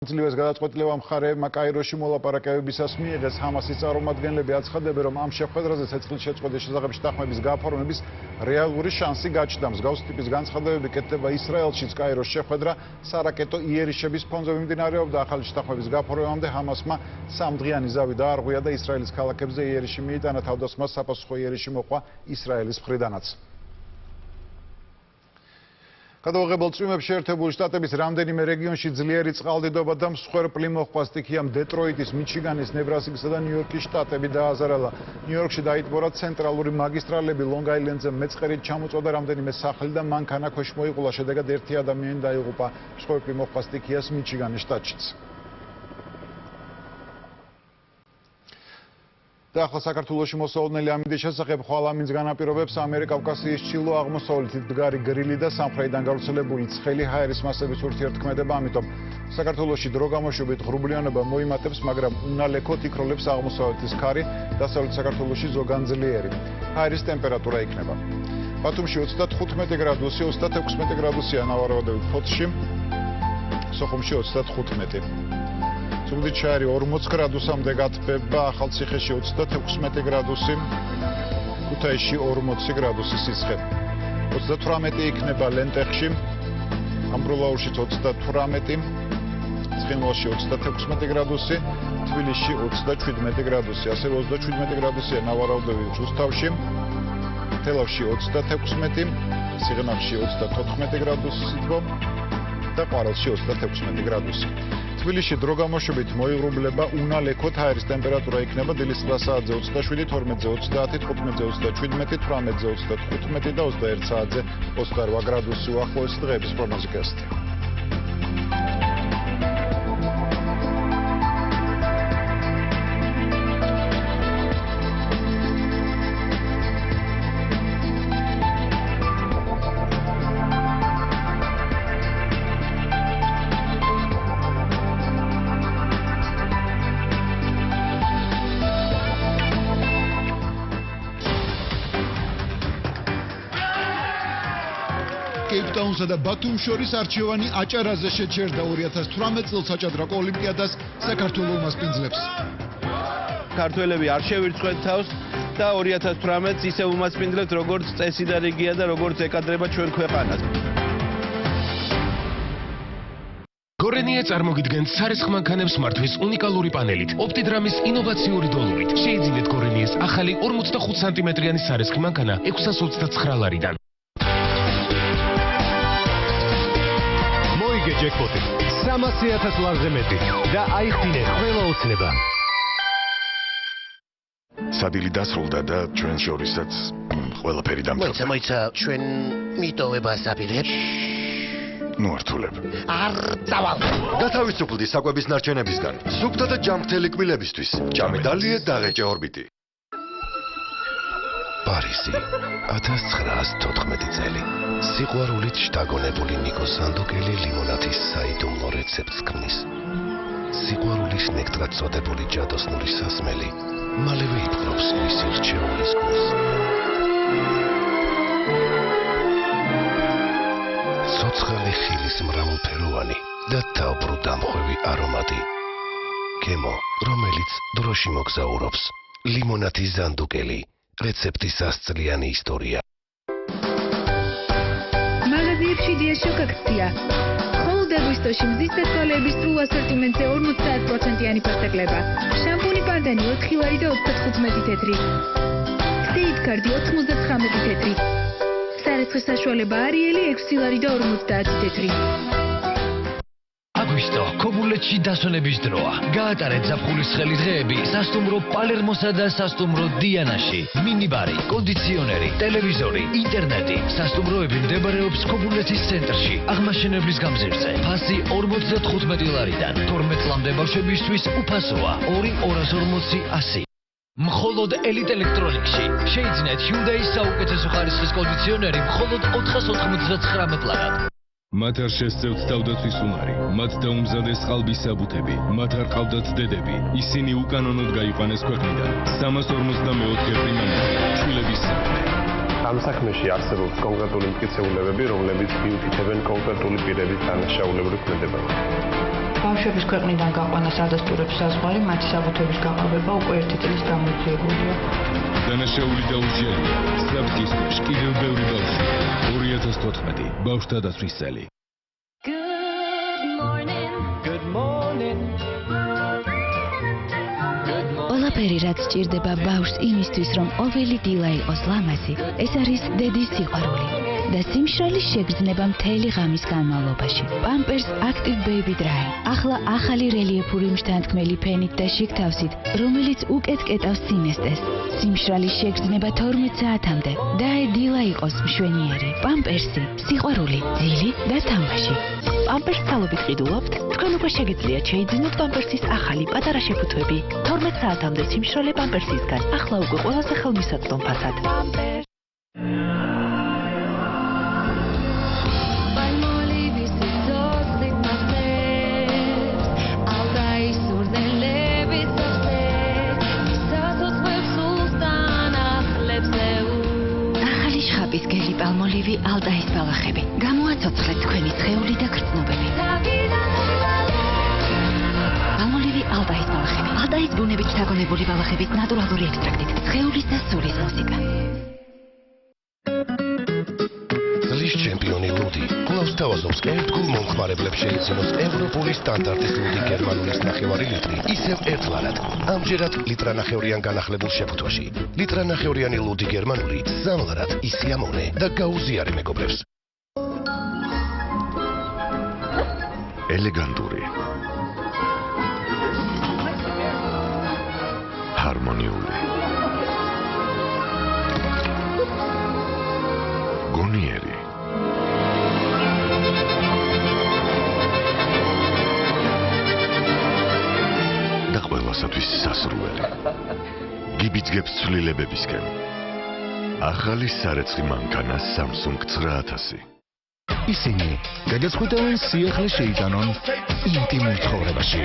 ძლივეს გადაწყვეტილება მხარეებმა კაიროში მოლაპარაკებებისას მიიღეს. ჰამასის წარმომადგენლები აცხადებენ, რომ ამ შეხვედრაზე ცეცხლის შეწყვეტის შესახებ შეთანხმების გაფორმების რეალური შანსი გაჩნდა. მსგავსი ტიპის განცხადებები კეთდება ისრაელშიც. კაიროს შეხვედრა სარაკეტო იერიშების ფონზე მიმდინარეობდა. ახალი შეთანხმების გაფორმებამდე ჰამასმა 3 დღიანი ზავი დაარღვია და ისრაელის ქალაქებზე იერიში მიიტანა. თავდასხმას საპასუხო იერიში მოყვა ისრაელის მხრიდანაც. გადავაღებულ წვიმებში შეერთებული შტატების რამდენიმე რეგიონში ძლიერი წყალდიდობა და მსხვერპლი მოჰყვა. სტიქიამ დეტროიტის, მიჩიგანის, ნებრასკისა და ნიუ-იორკის შტატები დააზარალა. ნიუ-იორკში დაიტბორა ცენტრალური მაგისტრალები, ლონგ-აილენდზე მეწყერით ჩამოწოდა რამდენიმე სახლი და მანქანა ქვეშ მოიყულა. შედეგად 1 ადამიანი დაიღუპა. მსხვერპლი მოჰყვა სტიქიას მიჩიგანის შტატშიც. და ახლა საქართველოში მოსავალნელი ამინდის შესახებ ხვალ ამინდს განაპირობებს ამიერკავკასიის ჩრდილო-აღმოსავლეთით მდგარი გრილი და სამხრეთიდან გავრცელებული ცხელი ჰაერის მასების ურთიერთქმედება. ამიტომ საქართველოში დრო გამოშვებით ღრუბლიანობა მოიმატებს, მაგრამ უნალექოთ იქროლებს აღმოსავლეთის ქარი, დასავლეთ საქართველოში ზოგან ძლიერი. ჰაერის ტემპერატურა იქნება ბათუმში 35 გრადუსი, 36 გრადუსია ნავარაუდებით ფოთში, სოხუმში 35. ზუგდიდში ჩაერი 40 გრადუსამდე გათბება, ახალციხეში 36 გრადუსი, ქუთაისში 40 გრადუსი სიცხე. 38 იქნება ლენტეხში, ამბროლაურშიც 38, ცხინვალში 36 გრადუსი, თბილისში 27 გრადუსი, ასევე 27 გრადუსია ნავარაუდებით რუსთავში, თელავში 36, სიღნაღში 34 გრადუსი სითბო და ყვარელში 36 გრადუსი. თბილისში დრო გამოშვებით მოიღრუბლება, უნალექოთ ჰაერის ტემპერატურა იქნება დილის 9 საათზე 27, 12-ზე 30, 15-ზე 37, 18-ზე 35 და 21 საათზე 28 გრადუსი. უახლოესი დღეების პროგნოზი გასცეთ. კეიპტაუნსა და ბათუმს შორის არჩევანი აჭარაზე შეჩერდა. 2018 წელს საჭადრაკო ოლიმპიადას საქართველო უმასპინძლებს. ქართველები არ შევირცხვეთ თავს და 2018-ს ისე უმასპინძლებთ, როგორც წესი და რიგია და როგორც ეკადრება ჩვენ ქვეყანას. გორენია წარმოგიდგენთ სარესხ მანქანებს მართვის უნიკალური პანელით, ოპტიდრამის ინოვაციური დოლურით. შეიძინეთ გორენიას ახალი 45 სანტიმეტრიანი სარესხი მანქანა 629 ლარიდან. ჯეკპოტი 300,000 ლარზე მეტი და აიხდინე ყველა ოცნება. სადილი დასრულდა და ჩვენ შორისაც ყველაფერი დამთავრდა. მოიცა ჩვენ მიტოვებას აპირებ. ნუ ართულებ. არ დავალ. გათავისუფლდი საკვების ნარჩენებისგან. სუფთა და ჯამრთელი კბილებისთვის. ჭამედალიე დაღეჭე ორბიტი. პარიზი 1914 წელი. სიყვარულით შთაგონებული ნიკო სანდოკელი ლიმონათის საიდუმლო რეცეპტს ქმნის. სიყვარულის ნექტრად წოდებული ჯადოსნური სასმელი მალევე იპყრობს მისი რჩეულის გულს. ცოცხალი ხილის მრავალფეროვანი და თავბრუ დამხვევი არომატი. გემო, რომელიც დროში მოგზაურობს. ლიმონათის ზანდუკელი. რეცეპტის 100-წლიანი ისტორია. მაღაზიებში დია შოკაქცია. ხოლო დეგვისტოში მზის თვალების სრულ ასორტიმენტზე 50%-იანი ფასეკლება. შამპუნი პანდანი 4 ლარი და 35 თეთრი. კრედიტ კარდი 99 თეთრი. სარეთქის საშუალება არიელი 6 ლარი და 50 თეთრი. აგვისტო ქობულეთში დასვენების დროა. გაატარეთ ზაფხულის ცხელი დღეები სასტუმრო პალერმოსა და სასტუმრო დიანაში. მინიბარი, კონდიციონერი, ტელევიზორი, ინტერნეტი. სასტუმროები მდებარეობს ქობულეთის ცენტრში, აღმაშენებლის გამზირზე. ფასი 45 ლარიდან. 12 წლამდე ბავშვებისთვის უფასოა 2,240-100. მხოლოდ ელიტ ელექტრონიკში შეიძინეთ Hyundai-ის საუკეთესო ხარისხის კონდიციონერი მხოლოდ 499 ლარად. მათ არ შესწევთ თავდაცვის უნარი, მათ დაუმზადეს ყალბის საბუთები, მათ არ ყავდათ დედები, ისინი უკანონოდ გაიყვანეს ქვეყნიდან. 354 პრიმამები, შვილების საქმე. ამ საქმეში არსებობს კონკრეტული მტკიცებულებები, რომლებიც მიუთითებენ კონკრეტული პირების დანაშაულებრივ ქმედებებს. ბავშვების ქვეყნიდან გაყვანას ადასტურებს საზღვარი, მათი საბუთების გაყალბება უკვე 1 წლის გამოძიებულია. დანაშაული დაუჯერია. საფრთხის ქვეშ კიდევ ბევრი ბავშვი. 2014 ბავშვთა დაცვის წელი. ყველაფერი, რაც სჭირდება ბავშვს იმისთვის, რომ ყოველი დილა იყოს ლამაზი, ეს არის დედის სიყვარული და სიმშრალის შეგრძნება მთელი ღამის განმავლობაში. Pampers Active Baby Dry. ახლა ახალი რელიეფური მშთანთქმელი ფენით და შიგ თავსით, რომელიც უკეთ კეტავს სიმესტეს. სიმშრალის შეგრძნება 12 საათამდე და დილა იყოს მშვენიერი. Pampers-ი, სიყვარული, ძილი და თამაში. Pampers თალობით ყიდულობთ, თქვენ უკვე შეგიძლიათ შეიძინოთ Pampers-ის ახალი პატარა შეფუთვები. 12 საათამდე სიმშრალე Pampers-ისგან. ახლა უკვე ყველაზე ხელმისაწვდომ ფასად. გელი პალმოლივი ალტაის ბალახები. გამოაცოცხლეთ თქვენი სხეული და გრძნობები. პალმოლივი ალტაის ბალახები. ალტაის ბუნებით შთაგონებული ბალახების ნატურალური ექსტრაქტით. სხეულის და სულის მუსიკა. წლის ჩემპიონი ლუდი კვლავ სთავაზობს ერთგულ მომხმარებლებს შეეძინოს ევროპული სტანდარტის ლუდი გერმანულის ნახევარი ლიტრი ისევ ერთლარად. ამჯერად ლიტრანახევრიან განახლებულ შეფუთვაში. ლიტრანახევრიანი ლუდი გერმანული სამლარად ისიამოვნე და გაუზიარე მეგობრებს. ელეგანტური, ჰარმონიული, გონიერი, და ყველასათვის სასურველი. გიბიძგებს ცვლილებებისკენ. ახალი სარეცხი მანქანა Samsung 9000. ისინი გადაწყვეტენ სიახლე შეიტანონ ინტიმურ ცხოვრებაში.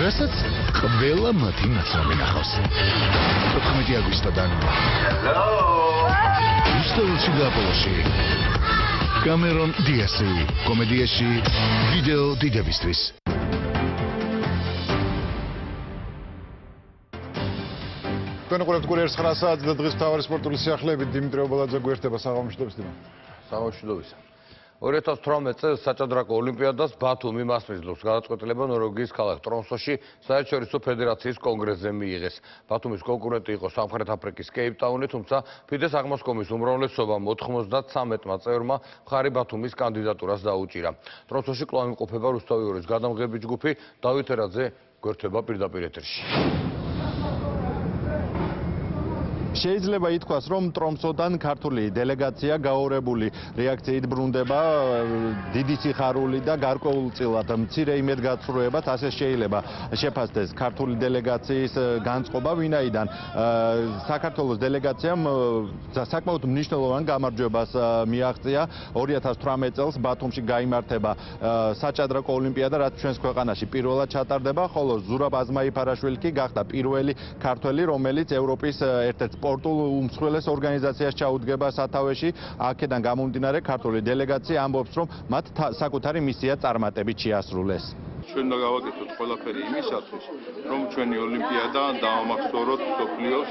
რასაც ყველა მათი ნაცნობი ნახავს. 14 აგვისტოდან. უსტოლში და აპოლოში. კამერონ დიასი კომედიაში ვიდეო დიდებისთვის. თქვენ უყურებთ კურიერს 9 საათს და დღის მთავარი სპორტული სიახლეებით დიმიტრი ობოლაძე გვერდება. საღამოშიდობს დიმა. საღამოშიდობისა. 2018 წელს საჭადრაკო ოლიმპიადას ბათუმი მასპინძლობს გადაწყვეტილება ნორვეგიის ქალაქ ტრომსოში საერთაშორისო ფედერაციის კონგრესზე მიიღეს. ბათუმის კონკურენტი იყო სამხრეთ აფრიკის კეიპტაუნი, თუმცა ფიდეს აღმოსკომის უმრავლესობამ 93 წევრმა მხარი ბათუმის კანდიდატურას დაუჭირა. ტრომსოში კვლავ იმყოფება რუსთავიორის გადამღები ჯგუფი. დავით ერაძე გვერდება პირდაპირ ეთერში. შეიძლება ითქვას, რომ ტრომსოდან ქართული დელეგაცია გაორებული რეაქციით ბრუნდება, დიდი სიხარული და გარკვეულწილად მცირე იმედგაცრუებად ასე შეიძლება შეფასდეს ქართული დელეგაციის განწყობა, ვინაიდან საქართველოს დელეგაციამ საკმაოდ მნიშვნელოვან გამარჯვებას მიაღწია 2018 წელს ბათუმში გაიმართება საჭადრაკო ოლიმპიადა, რაც ჩვენს ქვეყანაში პირველად ჩატარდება, ხოლო ზურაბ აზმაიფარაშვილი კი გახდა პირველი ქართველი, რომელიც ევროპის ერთ-ერთ სპორტულ უმსხვილეს ორგანიზაციას ჩაუდგება სათავეში. აქედან გამომდინარე ქართული დელეგაცია ამბობს, რომ მათ საკუთარი მისია წარმატებით შეასრულეს. ჩვენ უნდა გავაკეთოთ ყველაფერი იმისათვის, რომ ჩვენი ოლიმპიადა დაამახსოვროთ მსოფლიოს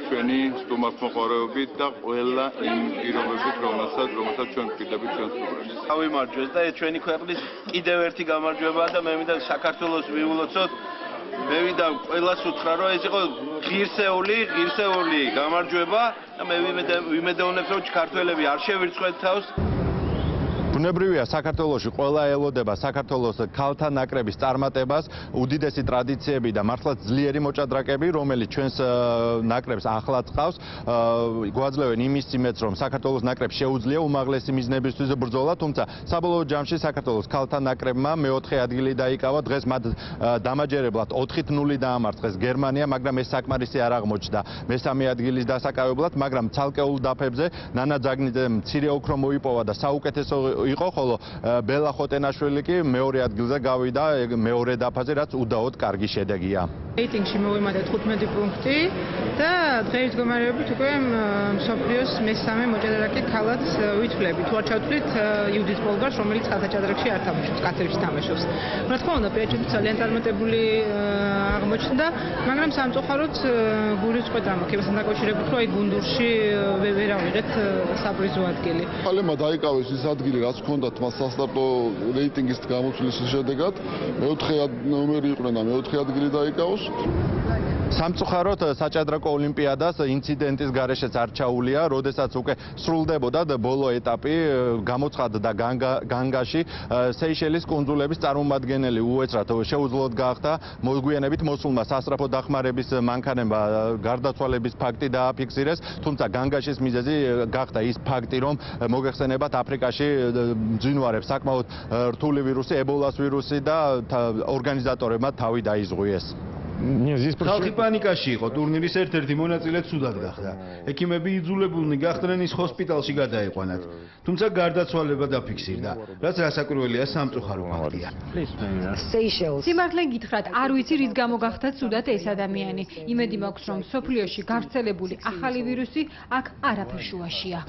ჩვენი სტუმართმოყვარეობით და ყველა იმ პირობებით, რომელსაც ჩვენ ვფიქრდებით ჩვენს პროგრამას. გავიმარჯვეს და ჩვენი ქვეყნის კიდევ ერთი გამარჯვებაა და მე მინდა საქართველოს მიულოცოთ. მე ვიდა ყველას უთხრა, რომ ეს იყო ღირსეული გამარჯვება და მე ვიმედოვნებ, რომ ქართველები არ შევირცხეთ თავს. ბუნებრივია, საქართველოში ყველა ელოდება საქართველოს ქალთა ნაკრების წარმატებას, უდიდესი ტრადიციები და მართლაც ძლიერი მოჭადრაკეები, რომელიც ჩვენს ნაკრებს ახლად ყავს, გვაძლევენ იმის იმედს, რომ საქართველოს ნაკრებს შეუძლია უმაღლესი მიზნებისთვის ბრძოლა, თუმცა საბოლოო ჯამში საქართველოს ქალთა ნაკრებმა მეოთხე ადგილი დაიკავა. დღეს მათ დამაჯერებლად 4-0 დაამარცხეს გერმანია, მაგრამ ეს საკმარისი არ აღმოჩნდა მესამე ადგილის დასაკავებლად, მაგრამ ცალკეულ დაფებზე ნანა ძაგნიძე მცირე ოქრო მოიპოვა და საუკეთესო იყო, ხოლო ბელა ხოტენაშვილი კი მეორე ადგილზე გავიდა მეორე დაფაზე, რაც უდაოდ კარგი შედეგია. რეიტინგში მოვიმატეთ 15 პუნქტი და დღეის მდგომარეობით უკვე მსოფლიოს მესამე მოჭადრაკე ქალაქს ვითვლებით. თუ არ ჩავთვლით იუდით პოლგარს, რომელიც ხალხაჭადრაკში არ თამაშობს, კაცებში თამაშობს. რა თქმა უნდა, პერიოდში ძალიან წარმატებული აღმოჩნდა, მაგრამ სამწუხაროდ გულის წვედა მაქვს იმასთან დაკავშირებით, რომ აი გუნდურში ვერ ავიღეთ საპრიზო ადგილი. ხალემა დაიკავეს ის ადგილი, რაც ჰქონდათ მას სასტარტო რეიტინგის გამოცვლის შედეგად, მეოთხე ნომერი იყვნენ და მეოთხე ადგილი დაიკავოს. სამწუხაროდ საჭადრაკო ოლიმპიადას ინციდენტის გარეშეც არ ჩაულია, როდესაც უკვე სრულდებოდა ბოლო ეტაპი გამოცხადდა განგაში სეიშელის კუნძულების წარმომადგენელი უეცრად შეუძლოდ გახდა მოგვიანებით მოსულმა სასწრაფო დახმარების მანქანებმა გარდაცვალების ფაქტი დააფიქსირეს, თუმცა განგაშის მიზეზი გახდა ის ფაქტი, რომ მოგეხსენებათ აფრიკაში მძინვარებს საკმაოდ რთული ვირუსი, ებოლას ვირუსი და ორგანიზატორებმა თავი დაიზღვიეს. ხალხი პანიკაში იყო, ტურნირის ერთ-ერთი მონაწილე ცუდად გახდა. ექიმები იძულებულნი გახდნენ ის ჰოსპიტალში გადაეყვანათ, თუმცა გარდაცვალება დაფიქსირდა, რაც რასაკვირველია სამწუხარო ფაქტია. სიმართლე გითხრათ, არ ვიცი რის გამო გახდა ცუდად ეს ადამიანი. იმედი მაქვს, რომ სოფლიოში გავრცელებული ახალი ვირუსი აქ არაფერ შუაშია.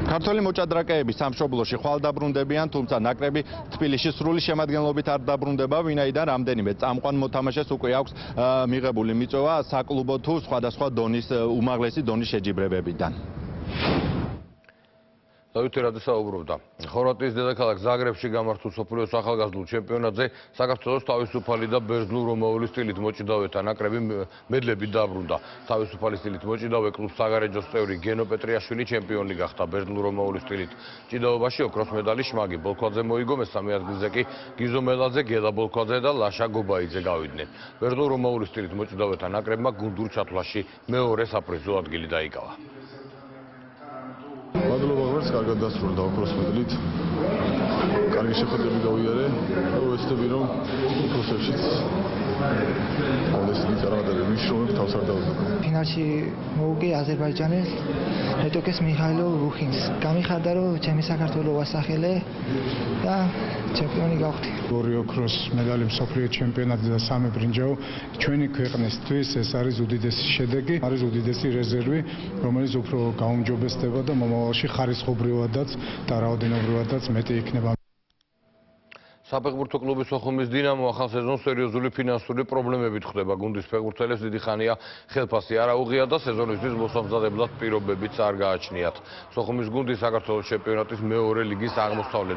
ქართველი მოჭადრაკეები სამშობლოში ხვალ დაბრუნდებიან, თუმცა ნაკრები თბილისში სრული შემადგენლობით არ დაბრუნდება, ვინაიდან რამდენიმე წამყვან მოთამაშეს უკვე აქვს მიღებული მიწვევა საკლუბო თუ სხვადასხვა დონის უმაღლესი დონის შეჯიბრებებიდან. დავით ერადი საუბრობდა. ხორვატიის დედაქალაქ ზაგრებში გამართულ მსოფლიოს ახალგაზრდულ ჩემპიონატზე საქართველოს თავისუფალი და ბერძნულ-რომაული სტილით მოჭიდავეთა ნაკრები მედლებით დაბრუნდა. თავისუფალი სტილით მოჭიდავე კლუბ საგარეჯოს წევრი გენო პეტრიაშვილი ჩემპიონი გახდა. ბერძნულ-რომაული სტილით ჭიდაობაში ოქროს медаლი შმაგი ბოლქვაძე მოიგო, მესამე ადგილზე კი გიზო მელაძე, გედა ბოლქვაძე და ლაშა გობაიძე გავიდნენ. ბერძნულ-რომაული სტილით მოჭიდავეთა ნაკრებმა გუნდურ ჩათვლაში მეორე საპრიზო ადგილი დაიკავა. მადლობა ვერც კარგად დასრულდა ოქროს მედლით. კარგი შეხვედრები გავიარე და ვეცდები რომ პროცესშიც ყოველთვის წარმატებები ვიშრომებ თავს არ დავუდგო. ფინალში მოვუგე აზერბაიჯანის მეტოქეს მიხაილო რუხინს. გამიხარდა რომ ჩემი საქართველოს ვასახელე და ჩემპიონი გავხდი. ორი ოქროს მედალი მსოფლიო ჩემპიონატზე და სამი ბრინჯაო ჩვენი ქვეყნისთვის ეს არის უდიდესი შედეგი, არის უდიდესი რეზერვი, რომელიც უფრო გაუმჯობესდება და მომავალში ხარისხობრივადაც და რაოდენობრივადაც მეტი იქნება. საფეხბურთო კლუბი სოხუმის დინამო ახალ სეზონს სერიოზული ფინანსური პრობლემებით ხვდება. გუნდის ფეხბურთელებს დიდი ხანია ხელფასი არ აუღია და სეზონისთვის მოსამზადებლად პირობებიც არ გააჩნიათ. სოხუმის გუნდი საქართველოს ჩემპიონატის მეორე ლიგის აღმოსავლეთ